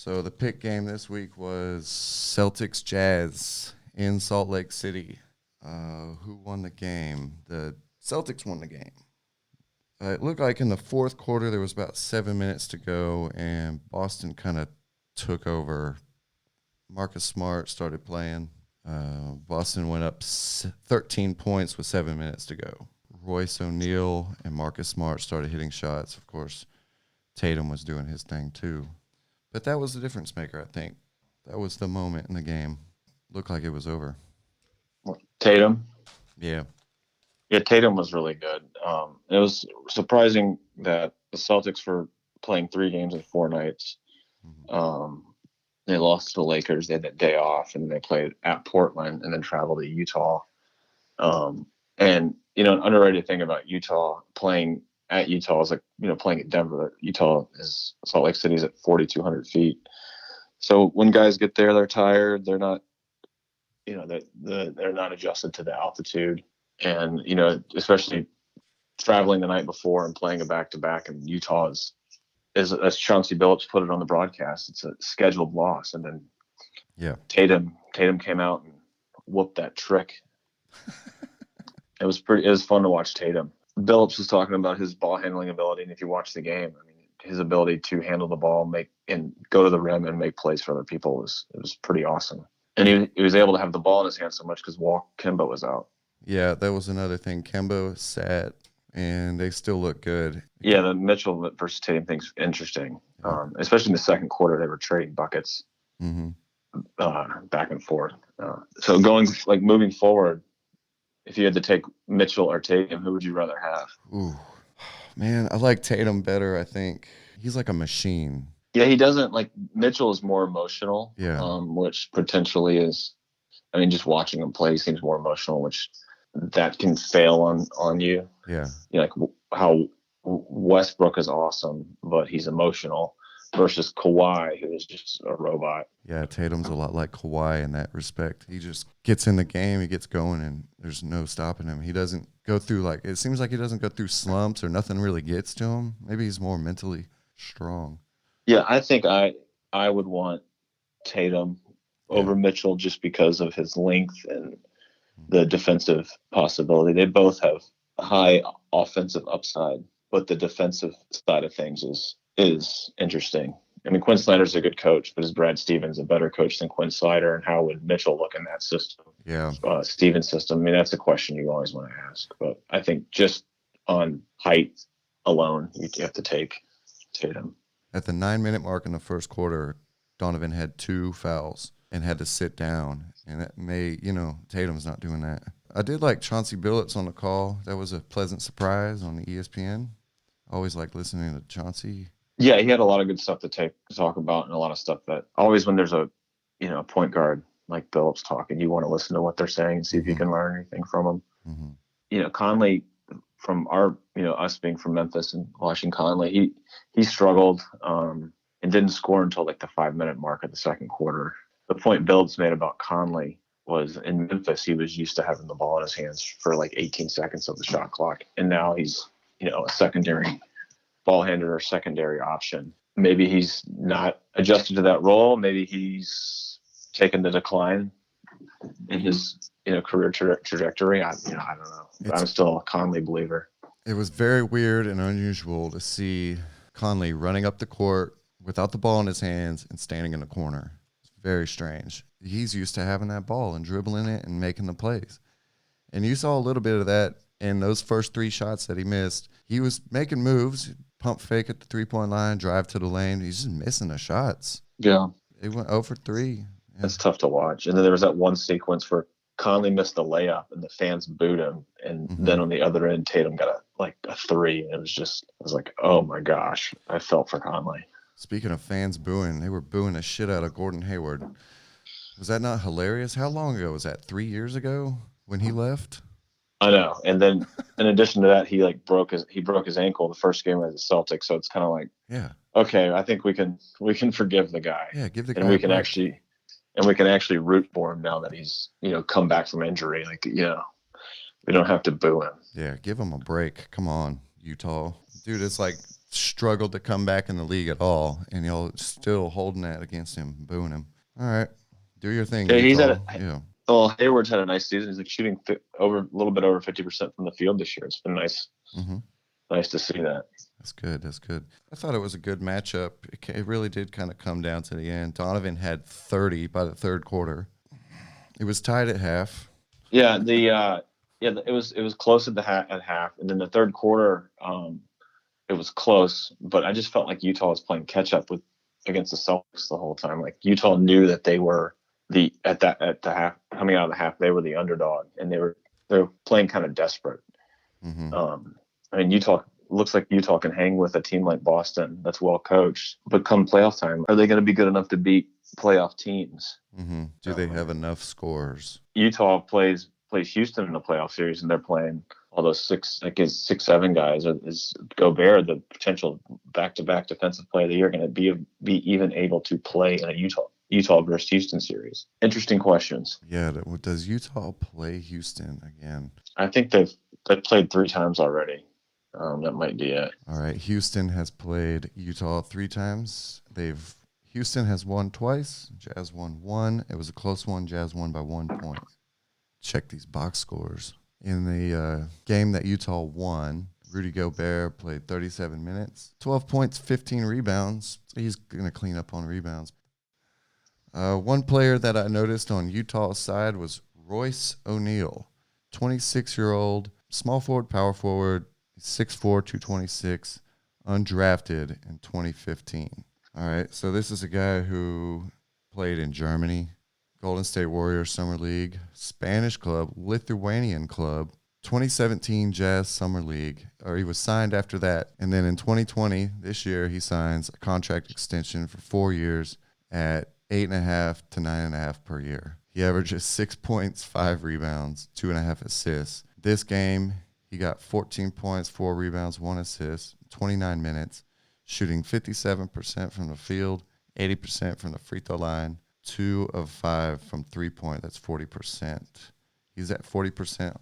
So the pick game this week was Celtics Jazz in Salt Lake City. Who won the game? The Celtics won the game. It looked like in the fourth quarter there was about 7 minutes to go, and Boston kind of took over. Marcus Smart started playing. Boston went up 13 points with 7 minutes to go. Royce O'Neal and Marcus Smart started hitting shots. Of course, Tatum was doing his thing too. But that was the difference maker, I think. That was the moment in the game. Looked like it was over. Tatum? Yeah. Yeah, Tatum was really good. It was surprising that the Celtics were playing 3 games in 4 nights. They lost to the Lakers. They had that day off, and they played at Portland and then traveled to Utah. And, an underrated thing about Utah, playing at Utah is like, playing at Denver. Salt Lake City is at 4,200 feet. So when guys get there, they're tired. They're not, they're not adjusted to the altitude. And, especially traveling the night before and playing a back-to-back in Utah is as Chauncey Billups put it on the broadcast, it's a scheduled loss. And then Tatum came out and whooped that trick. It was fun to watch Tatum. Billups was talking about his ball handling ability, and if you watch the game, I mean, his ability to handle the ball, and go to the rim and make plays for other people was pretty awesome. And he was able to have the ball in his hand so much because Kemba was out. Yeah, that was another thing. Kemba sat, and they still look good. Yeah, the Mitchell versus Tatum thing's interesting, especially in the second quarter. They were trading buckets back and forth. So moving forward, if you had to take Mitchell or Tatum, who would you rather have? Ooh, man, I like Tatum better, I think. He's like a machine. Yeah, he doesn't Mitchell is more emotional. Yeah. Which potentially is, just watching him play, he seems more emotional, which that can fail on you. Yeah. Like how Westbrook is awesome, but he's emotional, versus Kawhi, who is just a robot. Yeah, Tatum's a lot like Kawhi in that respect. He just gets in the game, he gets going, and there's no stopping him. He doesn't go through it seems like he doesn't go through slumps or nothing really gets to him. Maybe he's more mentally strong. Yeah, I think I would want Tatum over Mitchell just because of his length and the defensive possibility. They both have high offensive upside, but the defensive side of things is interesting. Quinn Snyder's a good coach, but is Brad Stevens a better coach than Quinn Snyder? And how would Mitchell look in that system? Yeah. Stevens' system. That's a question you always want to ask. But I think just on height alone, you have to take Tatum. At the 9-minute mark in the first quarter, Donovan had 2 fouls and had to sit down. And that Tatum's not doing that. I did like Chauncey Billups on the call. That was a pleasant surprise on the ESPN. I always like listening to Chauncey. Yeah, he had a lot of good stuff to talk about, and a lot of stuff that always when there's a point guard like Billups talking, you want to listen to what they're saying and see if you can learn anything from them. Mm-hmm. Conley, from our us being from Memphis and watching Conley, he struggled and didn't score until the 5-minute mark of the second quarter. The point Billups made about Conley was in Memphis, he was used to having the ball in his hands for 18 seconds of the shot clock, and now he's a secondary ball handler or secondary option. Maybe he's not adjusted to that role. Maybe he's taken the decline in his career trajectory. I don't know. I'm still a Conley believer. It was very weird and unusual to see Conley running up the court without the ball in his hands and standing in the corner. It's very strange. He's used to having that ball and dribbling it and making the plays. And you saw a little bit of that in those first 3 shots that he missed. He was making moves, pump fake at the 3-point line, drive to the lane. He's just missing the shots. Yeah. He went 0 for 3. Yeah. That's tough to watch. And then there was that one sequence where Conley missed the layup and the fans booed him. And then on the other end, Tatum got a 3. And I was like, oh my gosh, I felt for Conley. Speaking of fans booing, they were booing the shit out of Gordon Hayward. Was that not hilarious? How long ago was that? 3 years ago when he left? I know. And then in addition to that, he broke his ankle the first game of the Celtics. So it's kind of okay, I think we can forgive the guy. Yeah, give the guy. And we can actually root for him now that he's come back from injury. We don't have to boo him. Yeah, give him a break. Come on, Utah, dude. It's struggled to come back in the league at all, and y'all still holding that against him, booing him. All right, do your thing, Yeah, Utah. Yeah. Well, Hayward's had a nice season. He's like shooting over a little bit over 50% from the field this year. It's been nice. Mm-hmm. Nice to see that. That's good. That's good. I thought it was a good matchup. It really did kind of come down to the end. Donovan had 30 by the third quarter. It was tied at half. Yeah, it was close at half, and then the third quarter, it was close. But I just felt like Utah was playing catch up with against the Celtics the whole time. Like Utah knew that they were at the half, coming out of the half, they were the underdog, and they were playing kind of desperate. Mm-hmm. I mean, Utah looks like Utah can hang with a team like Boston that's well coached, but come playoff time, are they going to be good enough to beat playoff teams? Mm-hmm. Do they have enough scores? Utah plays Houston in the playoff series, and they're playing all those 6-7 guys. Is Gobert, the potential back-to-back defensive player of the year, going to be even able to play in a Utah versus Houston series? Interesting questions. Yeah. Does Utah play Houston again? I think they've played 3 times already. That might be it. All right. Houston has played Utah 3 times. Houston has won twice. Jazz won 1. It was a close one. Jazz won by 1 point. Check these box scores. In the game that Utah won, Rudy Gobert played 37 minutes, 12 points, 15 rebounds. He's going to clean up on rebounds. One player that I noticed on Utah's side was Royce O'Neal, 26-year-old, small forward, power forward, 6'4", 226, undrafted in 2015. All right, so this is a guy who played in Germany, Golden State Warriors Summer League, Spanish club, Lithuanian club, 2017 Jazz Summer League, or he was signed after that. And then in 2020, this year, he signs a contract extension for 4 years at 8.5 to 9.5 per year. He averages 6 points, 5 rebounds, 2.5 assists. This game, he got 14 points, 4 rebounds, 1 assist, 29 minutes, shooting 57% from the field, 80% from the free throw line, 2 of 5 from 3-point. That's 40%. He's at 40%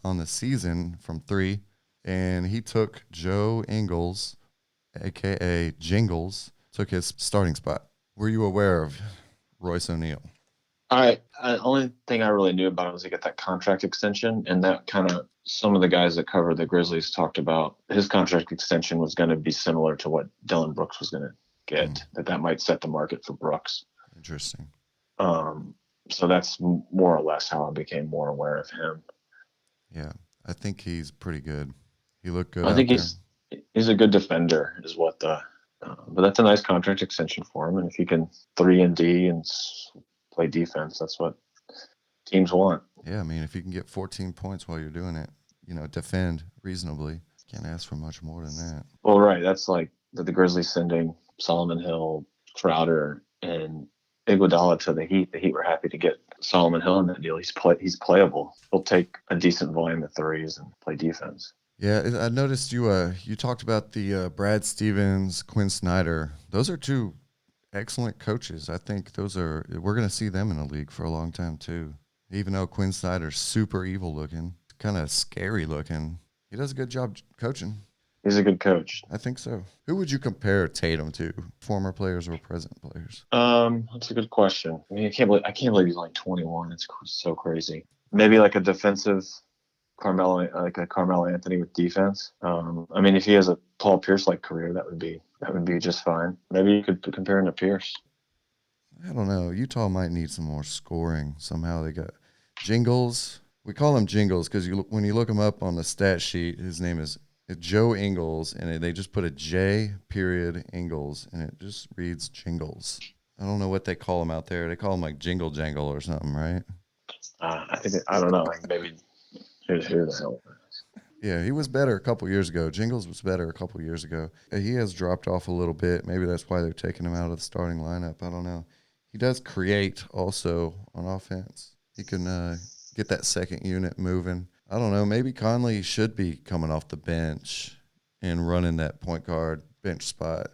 on the season from 3, and he took Joe Ingles, a.k.a. Jingles, took his starting spot. Were you aware of Royce O'Neal? Only thing I really knew about him was he got that contract extension, and that kind of some of the guys that cover the Grizzlies talked about his contract extension was going to be similar to what Dillon Brooks was going to get. That might set the market for Brooks. Interesting. So that's more or less how I became more aware of him. Yeah, I think he's pretty good. He looked good. I think he's a good defender, is what but that's a nice contract extension for him. And if he can 3-and-D and play defense, that's what teams want. Yeah, I mean, if you can get 14 points while you're doing it, defend reasonably, can't ask for much more than that. Well, right. That's like the Grizzlies sending Solomon Hill, Crowder, and Iguodala to the Heat. The Heat were happy to get Solomon Hill in that deal. He's playable. He'll take a decent volume of threes and play defense. Yeah, I noticed you talked about the Brad Stevens, Quinn Snyder. Those are 2 excellent coaches. I think we're going to see them in the league for a long time too. Even though Quinn Snyder's super evil looking, kind of scary looking, he does a good job coaching. He's a good coach. I think so. Who would you compare Tatum to? Former players or present players? That's a good question. I mean, I can't believe he's only 21. It's so crazy. Maybe like a defensive Carmelo Anthony with defense. I mean, if he has a Paul Pierce-like career, that would be just fine. Maybe you could compare him to Pierce. I don't know. Utah might need some more scoring. Somehow they got Jingles. We call him Jingles because when you look him up on the stat sheet, his name is Joe Ingles, and they just put a J period Ingles, and it just reads Jingles. I don't know what they call him out there. They call him like Jingle Jangle or something, right? I don't know. Like maybe who the hell? Yeah, he was better a couple years ago. Jingles was better a couple years ago. He has dropped off a little bit. Maybe that's why they're taking him out of the starting lineup. I don't know. He does create also on offense. He can get that second unit moving. I don't know. Maybe Conley should be coming off the bench and running that point guard bench spot.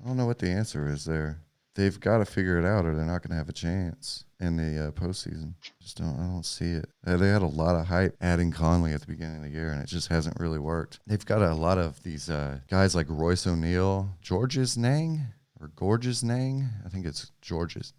I don't know what the answer is there. they've got to figure it out, or they're not going to have a chance in the postseason. I don't see it. They had a lot of hype adding Conley at the beginning of the year, and it just hasn't really worked. They've got a lot of these guys like Royce O'Neal, Gorgeous Nang. I think it's Georges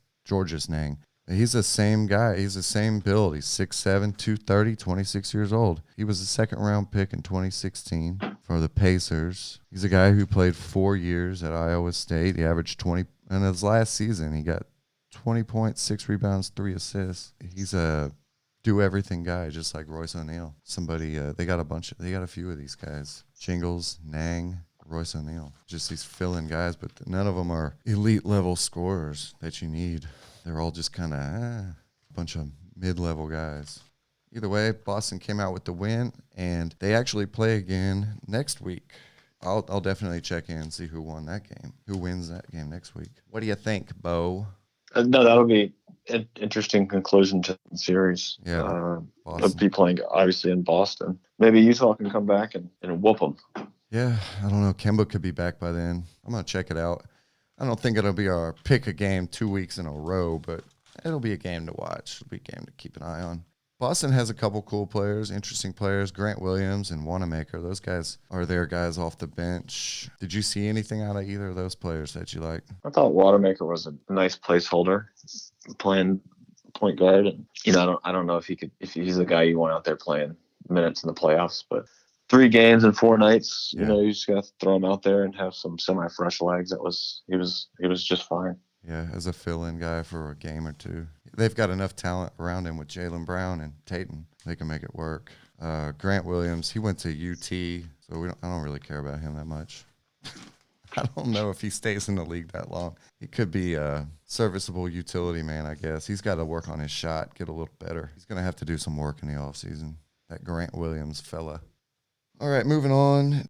Nang. He's the same guy. He's the same build. He's 6'7", 230, 26 years old. He was a second-round pick in 2016 for the Pacers. He's a guy who played 4 years at Iowa State. He averaged 20. In his last season, he got 20 points, 6 rebounds, 3 assists. He's a do-everything guy, just like Royce O'Neal. They got a few of these guys. Jingles, Nang, Royce O'Neal. Just these fill-in guys, but none of them are elite-level scorers that you need. They're all just kind of a bunch of mid-level guys. Either way, Boston came out with the win, and they actually play again next week. I'll definitely check in and see who won that game, who wins that game next week. What do you think, Bo? No, that'll be an interesting conclusion to the series. Yeah, they'll be playing, obviously, in Boston. Maybe Utah can come back and whoop them. Yeah, I don't know. Kemba could be back by then. I'm going to check it out. I don't think it'll be our pick a game 2 weeks in a row, but it'll be a game to watch. It'll be a game to keep an eye on. Boston has a couple cool players, interesting players, Grant Williams and Wanamaker. Those guys are their guys off the bench. Did you see anything out of either of those players that you like? I thought Wanamaker was a nice placeholder playing point guard. And, I don't know if he's the guy you want out there playing minutes in the playoffs, but 3 games in 4 nights, you just got to throw him out there and have some semi-fresh legs. He was just fine. Yeah, as a fill-in guy for a game or two. They've got enough talent around him with Jaylen Brown and Tatum. They can make it work. Grant Williams, he went to UT, so I don't really care about him that much. I don't know if he stays in the league that long. He could be a serviceable utility man, I guess. He's got to work on his shot, get a little better. He's going to have to do some work in the offseason. That Grant Williams fella. All right, moving on.